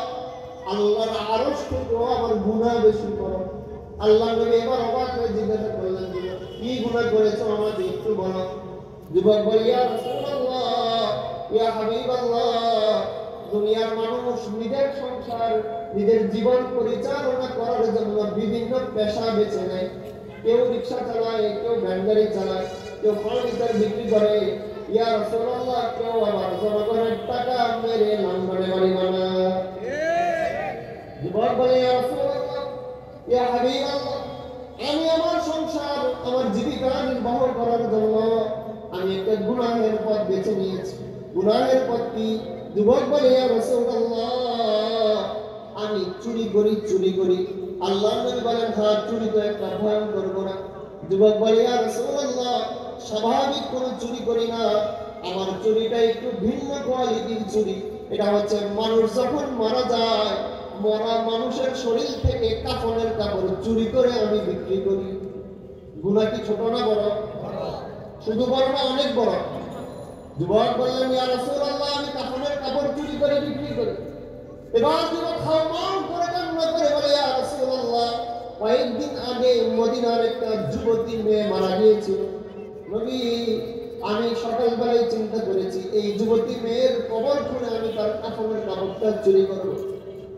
আল্লাহর আরশ থেকে আমার গুনাহ বেশি বড়। আল্লাহর নবী এবার অবাক হয়ে জিজ্ঞাসা করলেন, যুবক কি গুনাহ করেছো আমাকে একটু বলো। যুবক বলে, ইয়া রাসূলুল্লাহ, ইয়া হাবিবাল্লাহ, দুনিয়ার মানুষ নিজের সংসার, নিজের জীবন পরিচালনা করার জন্য বিভিন্ন পেশা বেছে নেয়। কেউ রিকশা চালায়, কেউ ভ্যান গাড়ি চালায়, কেউ ফার্নিচার বিক্রি করে, ইয়া রাসূলুল্লাহ, কেউ আবার জনগণের টাকা মেরে লন্ডনে বাড়ি বানায়। যুবক বলে, ইয়া রাসূলুল্লাহ, ইয়া হাবিবাল্লাহ, আমি আমার সংসার, আমার জীবিকা নির্বাহ করার জন্য আমি একটা গুনাহের পথ বেছে নিয়েছি। গুনাহের পথ কি? যুবক বলে, ইয়া রাসূলুল্লাহ, আমি চুরি করি। আল্লাহর নবী বলেন, হ্যাঁ, চুরি তো একটা ভয়ঙ্কর গুনাহ। যুবক বলে ইয়া রাসূলুল্লাহ স্বাভাবিক কোনো চুরি করি না, আমার চুরিটা একটু ভিন্ন কোয়ালিটির চুরি। এটা হচ্ছে মানুষ যখন মারা যায়, মরা মানুষের শরীর থেকে কাফনের কাপড় চুরি করে আমি বিক্রি করি। গুনাহ কি ছোট না বড়? শুধু বড় না অনেক বড়? যুবক বললেন ইয়া রাসূলুল্লাহ আমি কাফনের কাপড় চুরি করে বিক্রি করি। এবার যুবক হাওমাও করে কান্না করে বলে ইয়া রাসূলুল্লাহ কয়েকদিন আগে মদিনার একটা যুবতী মেয়ে মারা গিয়েছিল নবী, আমি সকালবেলায় চিন্তা করেছি এই যুবতী মেয়ের কবর খুঁড়ে আমি তার কাফনের কাপড়টা চুরি করব।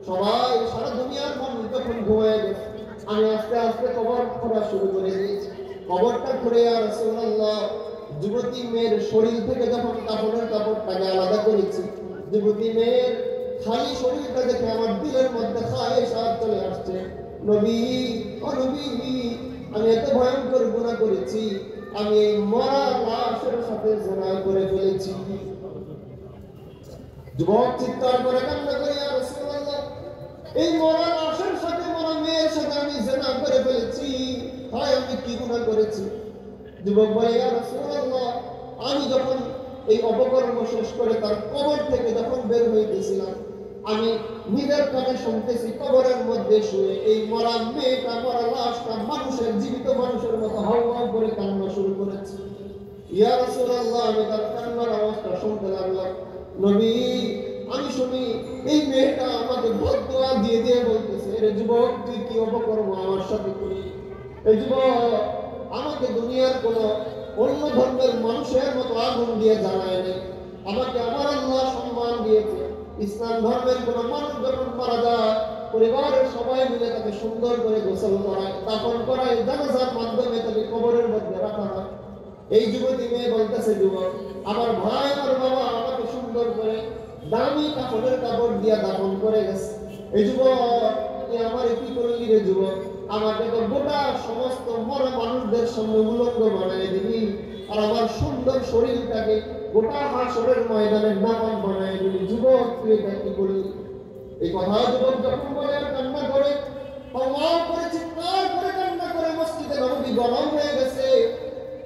সবাই সারা দুনিয়ার মানুষ যখন ঘুমিয়ে গেছে, আমি আস্তে আস্তে কবর খোঁড়া শুরু করে দিয়েছি। কবরটা খুঁড়ে ইয়া রাসূলুল্লাহ যুবতী মেয়ের শরীর থেকে যখন কাফনের কাপড়টাকে আলাদা করেছি, যুবতী মেয়ের খালি শরীরটা দেখে আমার দিলের মধ্যে খায়েশাত চলে আসছে। নবী ও নবী, আমি এত ভয়ঙ্কর গুনাহ করেছি, আমি এই মরা লাশের সাথে জিনা করে ফেলেছি। যুবক চিৎকার করে কান্না করে ইয়া রাসূলুল্লাহ এই মরা লাশের সাথে মরা মেয়ের সাথে আমি জিনা করে ফেলেছি, হায় আমি কি গুনাহ করেছি। যুবক বলে ইয়া রাসূলুল্লাহ আমি যখন এই অপকর্ম শেষ করে তার কবর থেকে যখন বের হইতেছিলাম, আমি নিজের কানে শুনতেছি কবরের মধ্যে শুয়ে এই মরা মেয়েটা মরা লাশটা মানুষের জীবিত মানুষের মতো হাউমাউ করে কান্না শুরু করেছে। ইয়া রাসূলুল্লাহ আমি তার কান্নার আওয়াজটা শুনতে লাগলাম। নবী আমি শুনি এই মেয়েটা আমাকে বদদুয়া দিয়ে দিয়ে বলতেছে, রে যুবক তুই কি অপকর্ম আমার সাথে করলি? এই যুবক আমাকে দুনিয়ার কোন অন্য ধর্মের মানুষের মতো আগুন দিয়ে জ্বালায় নেই, আমাকে আমার আল্লাহ সম্মান দিয়েছে। ইসলাম ধর্মের কোন মানুষ যখন মারা যায় পরিবারের সবাই মিলে তাকে সুন্দর করে গোসল করায়, দাফন করায়, জানাজার মাধ্যমে তাকে কবরের মধ্যে রাখা হয়। এই যুবতী মেয়ে বলতেছে যুবক আমার ভাই আর বাবা আমাকে সুন্দর করে দামি কাপড়ের কাপড় দিয়া দাফন করে গেছে। এই যুবক তুই আমার কি করলি রে যুবক, আমাকে তো গোটা সমস্ত মরা মানুষদের সামনে উলঙ্গ বানায় দিবি, আর আমার সুন্দর শরীরটাকে গোটা হাসরের ময়দানে নামান বানায় দিবি। যুবক তুই এটা কি করলি? এই কথা যুবক যখন বলে আর কান্না করে হাওমাও করে চিৎকার করে কান্না করে মসজিদে নববী গরম হয়ে গেছে।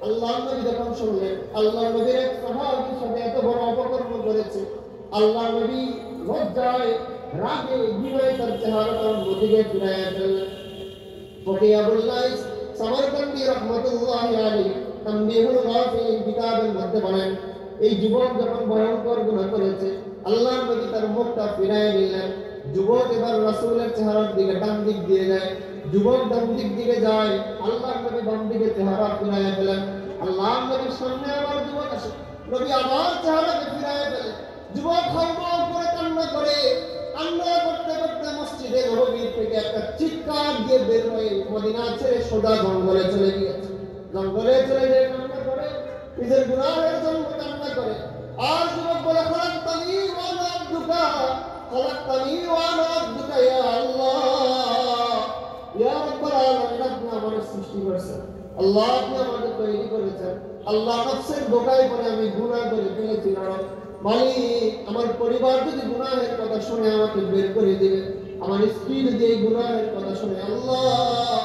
আল্লাহর নবী যখন শুনলেন আল্লাহর নবীর এক সাহাবীর সাথে এত বড় অপকর্ম করেছে, আল্লাহর নবী লজ্জায় রাগে বিনয়ে তার চেহারাটা অন্যদিকে ফিরাইয়া ফেললেন। ফকিহ আবুল লাইস সামারকান্দি রাহমাতুল্লাহি আলাইহি তানবীহুল গাফিলিন কিতাবের মধ্যে বলেন এই যুবক যখন ভয়ঙ্কর গুনাহ করেছে আল্লাহর নবী তার মুখটা ফিরাইয়া নিলেন। যুবক এবার রাসূলের চেহারার দিকে ডান দিক দিয়ে যায়, যুবক ডান দিক দিকে যায়, আল্লাহর নবী বাম দিকে চেহারা ফিরাইয়া ফেলেন। আল্লাহর নবীর সামনে আবার যুবক আসে, নবী আবার চেহারাকে ফিরাইয়া ফেলেন। যুবক হাওমাও করে কান্না করে, কান্না করতে করতে মসজিদে নববী থেকে একটা চিৎকার দিয়ে বের হয়ে মদিনা ছেড়ে সোজা জঙ্গলে চলে গিয়েছে। জঙ্গলে চলে গিয়ে কান্না করে, নিজের গুনাহের জন্য কান্না করে। আর যুবক বলে খালাক্তানি ওয়া আনা আবদুকা, খালাক্তানি ওয়া আনা আবদুকা ইয়া আল্লাহ, ইয়া রাব্বাল আলামিন আপনি আমাকে সৃষ্টি করেছেন, আল্লাহ আপনি আমাকে তৈরি করেছেন, আল্লাহ নফসের ধোঁকায় পড়ে আমি গুনাহ করে ফেলেছি। মালিক আমার পরিবার যদি গুনাহের কথা শুনে আমাকে বের করে দিবে, আমার স্ত্রী যদি এই গুনাহের কথা শুনে আল্লাহ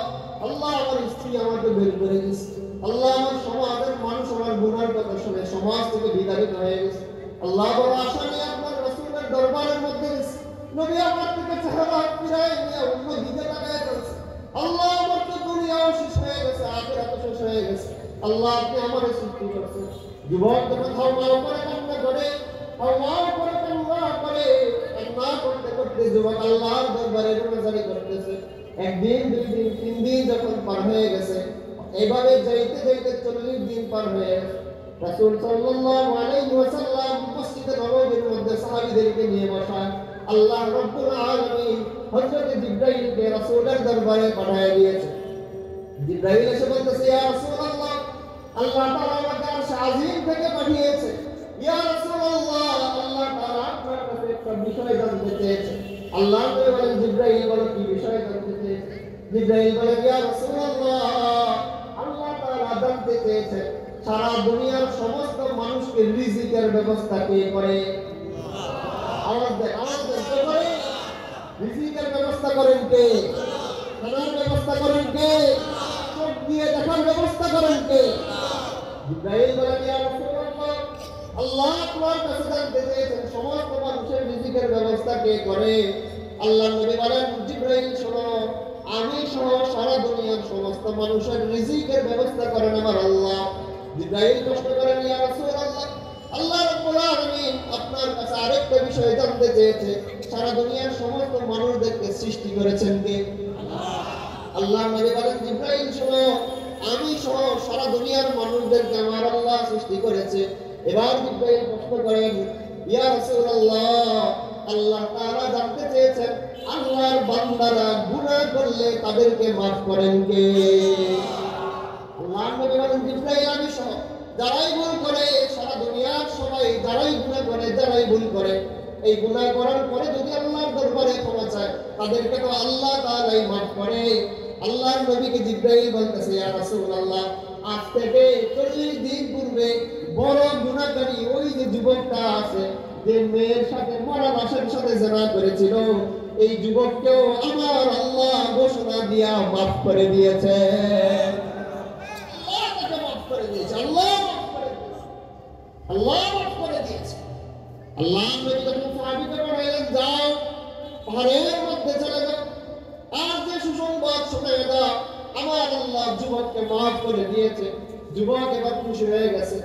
আল্লাহ আমার স্ত্রী আমাকে বের করে দিয়েছে, আল্লাহ আমার সমাজের মানুষ আমার গুনাহের কথা শুনে সমাজ থেকে বিতাড়িত হয়ে গেছে। আল্লাহ বড় আশা নিয়ে আপনার রাসূলের দরবারের মধ্যে গেছে, নবী আমার থেকে চেহারা ফিরায় নিয়ে অন্য দিকে তাকায় চলছে। আল্লাহ আমার তো দুনিয়াও শেষ হয়ে গেছে, আখিরাতও শেষ হয়ে গেছে, আল্লাহ আপনি আমারে সৃষ্টি করেছেন। যুবক যখন হাওমাও করে কান্না করে, হাওমাও করে কান্না করে, কান্না করতে করতে যুবক আল্লাহর দরবারে রোনাজারি করতেছে। একদিন, দুই দিন, তিন দিন যখন পার হয়ে গেছে, এইভাবে যাইতে যাইতে 40 দিন পার হয়ে গেছে। রাসূল সাল্লাল্লাহু আলাইহি ওয়াসাল্লাম মসজিদে নববীর মধ্যে সাহাবীদেরকে নিয়ে বসা। আল্লাহ রাব্বুল আলামিন হযরত জিবরাইলকে রাসূলের দরবারে পাঠিয়ে দিয়েছে। জিবরাইল এসে বলতেছে ইয়া রাসূলুল্লাহ আল্লাহ তাআলা আমাকে আরশ আজিম থেকে পাঠিয়েছে। ইয়া রাসূলুল্লাহ আল্লাহ তাআলা আপনার কাছে একটা বিষয় জানতে চেয়েছে। আল্লাহ নবী বলেন জিবরাইল বলো কি বিষয় জানতে চেয়েছে? জিবরাইল বলে ইয়া রাসূলুল্লাহ আল্লাহ তাআলা জানতে চেয়েছে সারা দুনিয়ার সমস্ত মানুষকে রিজিকের ব্যবস্থা কে করে? আওয়াজ দেন কে করে? রিজিকের ব্যবস্থা করেন কে? খানার ব্যবস্থা করেন কে? চোখ দিয়ে দেখার ব্যবস্থা করেন কে? জিবরাইল বলেন, ইয়া রাসূলুল্লাহ, আল্লাহ আপনার কাছে জানতে চেয়েছেন সমস্ত মানুষের রিজিকের ব্যবস্থা কে করে? আল্লাহ নবী বলেন, জিবরাইল শোনো, আমি সহ সারা দুনিয়ার সমস্ত মানুষের রিজিকের ব্যবস্থা করেন আমার আল্লাহ। জিবরাইল প্রশ্ন করেন, ইয়া রাসূলুল্লাহ, আল্লাহ রাব্বুল আলামিন আপনার কাছে আরেকটা বিষয় জানতে চেয়েছে, সারা দুনিয়ার সমস্ত মানুষদেরকে সৃষ্টি করেছেন কে? আল্লাহ নবী বলেন, জিবরাইল শোনো, আমি সহ সারা দুনিয়ার মানুষদেরকে আমার আল্লাহ সৃষ্টি করেছে। এবার জিবরাইল প্রশ্ন করেন, ইয়া রাসূলুল্লাহ, আল্লাহ তাআলা জানতে চেয়েছেন আল্লাহর বান্দারা গুনাহ করলে তাদেরকে maaf করেন কে? আল্লাহ নবী বলেন, জিবরাইল আমি সহ যারাই ভুল করে, সারা দুনিয়ার সবাই যারাই গুনাহ করে, যারাই ভুল করে, এই গুনাহ করার পরে যদি আল্লাহর দরবারে ক্ষমা চায় তাদেরকে তো আল্লাহ তাআলাই maaf করে। আল্লাহর নবীকে জিবরাইল বলতেছে, ইয়া রাসূলুল্লাহ, আজ থেকে 40 দিন পূর্বে বড় গুনাহকারী ওই যে যুবকটা আছে, যে মেয়ের সাথে মরা লাশের সাথে জিনা করেছিল, এই যুবককেও আমার আল্লাহ ঘোষণা দিয়া maaf করে দিয়েছে। আল্লাহ তাকে maaf করে দিয়েছে, আল্লাহ maaf করে দিয়েছে, আল্লাহ maaf করে দিয়েছে। আল্লাহ নবী যখন সাহাবীকে বললেন, যাও পাহাড়ের মধ্যে চলে যাও, আর যে সুসংবাদ শোনায় দাও, আমার আল্লাহ যুবককে maaf করে দিয়েছে। যুবক এবার খুশি হয়ে গেছে।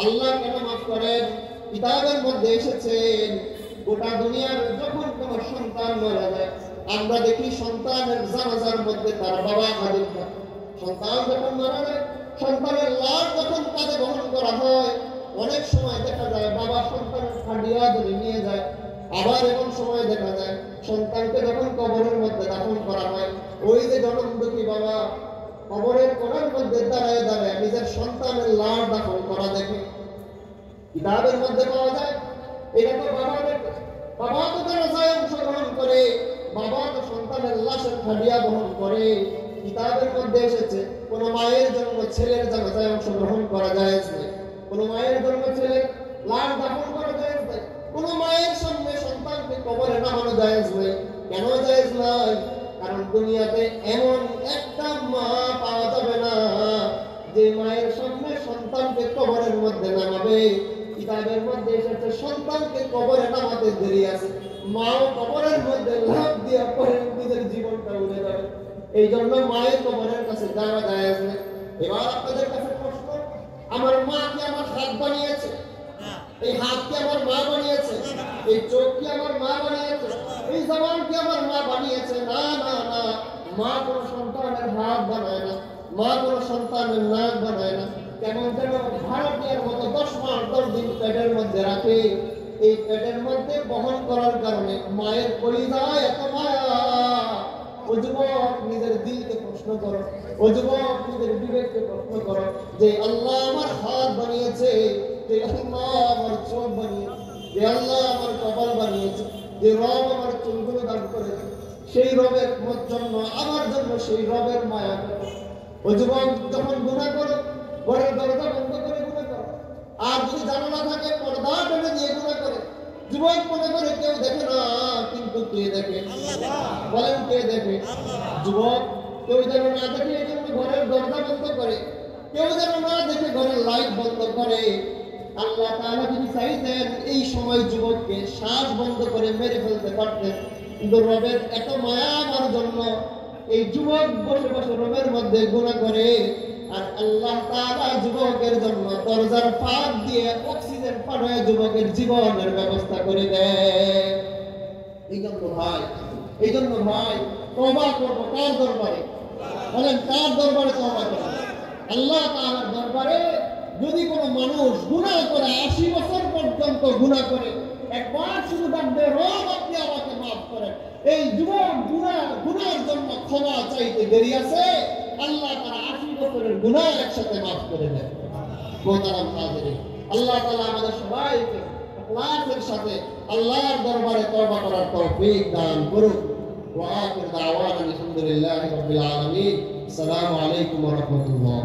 আল্লাহ কেন maaf করেন? কিতাবের মধ্যে এসেছেন, গোটা দুনিয়ার যখন কোন সন্তান মারা যায়, আমরা দেখি সন্তানের জানাজার মধ্যে তার বাবা হাজির হয়। সন্তান যখন মারা যায়, সন্তানের লাশ যখন কাঁধে বহন করা হয়, অনেক সময় দেখা যায় বাবা সন্তানের খাটিয়া ধরে নিয়ে যায়। আবার এমন সময় দেখা যায় সন্তানকে যখন কবরের মধ্যে দাফন করা হয়, ওই যে জনমদুখী বাবা কবরের কোণার মধ্যে দাঁড়ায় দাঁড়ায় নিজের সন্তানের লাশ দাফন করা দেখে। কিতাবের মধ্যে পাওয়া যায়, এটা তো বাবা তো জানাজায় অংশগ্রহণ করে, বাবা তো সন্তানের লাশের খাটিয়া বহন করে। কিতাবের মধ্যে এসেছে, কোন মায়ের জন্য ছেলের জানাজায় অংশগ্রহণ করা যায় না, কোন মায়ের জন্য ছেলের লাশ দাফন করা যায় না, কোন মায়ের সামনে সন্তানকে কবরে নামানো যায় না। কেন যায় না? কারণ দুনিয়াতে এমন একটা মা পাওয়া যাবে না যে মায়ের সামনে সন্তানকে কবরের মধ্যে নামাবে। কিতাবের মধ্যে এসেছে, সন্তানকে কবরে নামাতে দেরি আছে, মাও কবরের মধ্যে লাফ দিয়ে পরে নিজের জীবনটা উড়ে যাবে। এই জন্য মায়ের কবরের কাছে যাওয়া যায় না। এবার আপনাদের কাছে প্রশ্ন, আমার মা কি আমার হাত বানিয়েছে? এই হাত কি আমার মা বানিয়েছে? এই চোখ কি আমার মা বানিয়েছে? এই জবান কি আমার মা বানিয়েছে? না না না, মা কোনো সন্তানের হাত বানায় না, মা কোনো সন্তানের নাক বানায় না। কেমন যেন ভারতীয় মতো 10 মাস 10 দিন পেটের মধ্যে রাখে। এই পেটের মধ্যে বহন করার কারণে মায়ের কলিজায় এত মায়া। ও যুবক, নিজের দিলকে প্রশ্ন করো, ও যুবক নিজের বিবেককে প্রশ্ন করো, যে আল্লাহ আমার হাত বানিয়েছে, যে আল্লাহ আমার চোখ বানিয়েছে, যে আল্লাহ আমার কপাল বানিয়েছে, যে রব আমার চুলগুলো দান করেছে, সেই রবের জন্য আমার জন্য সেই রবের মায়া করো। ও যুবক, যখন গুনাহ করো, ঘরের দরজা বন্ধ করে গুনাহ করো, আর যদি জানালা থাকে পর্দা টেনে দিয়ে গুনাহ করে। যুবক মনে করে কেউ দেখে না, কিন্তু কে দেখে? বলেন কে দেখে? যুবক কেউ যেন না দেখে এই জন্য ঘরের দরজা বন্ধ করে, কেউ যেন না দেখে ঘরের লাইট বন্ধ করে। আল্লাহ তাআলা যদি চাইতেন এই সময় যুবককে শ্বাস বন্ধ করে মেরে ফেলতে পারতেন, কিন্তু রবের এত মায়া আমার জন্য এই যুবক বসে বসে রবের মধ্যে গুনাহ করে, আর আল্লাহ তাআলা যুবকের জন্য দরজার ফাঁক দিয়ে অক্সিজেন পাঠায় যুবকের জীবনের ব্যবস্থা করে দেয়। এই জন্য ভাই তওবা করব কার দরবারে? বলেন কার দরবারে তওবা করব? আল্লাহ তাআলার দরবারে। যদি কোনো মানুষ গুনাহ করে 80 বছর পর্যন্ত গুনাহ করে, একবার শুধু ডাকবে, রব আপনি আমাকে maaf করেন, এই যুবক গুনাহের জন্য ক্ষমা চাইতে দেরি আছে, আল্লাহ তাআলা 80 বছরের গুনাহ একসাথে maaf করে দেন। মোহতারাম হাজিরিন, আল্লাহ তাআলা আমাদের সবাইকে ইখলাসের সাথে আল্লাহর দরবারে তওবা করার তৌফিক দান করুন। ওয়া আখির দাওয়ানা আলহামদুলিল্লাহি রাব্বিল আলামিন। আসসালামু আলাইকুম ওয়া রাহমাতুল্লাহ।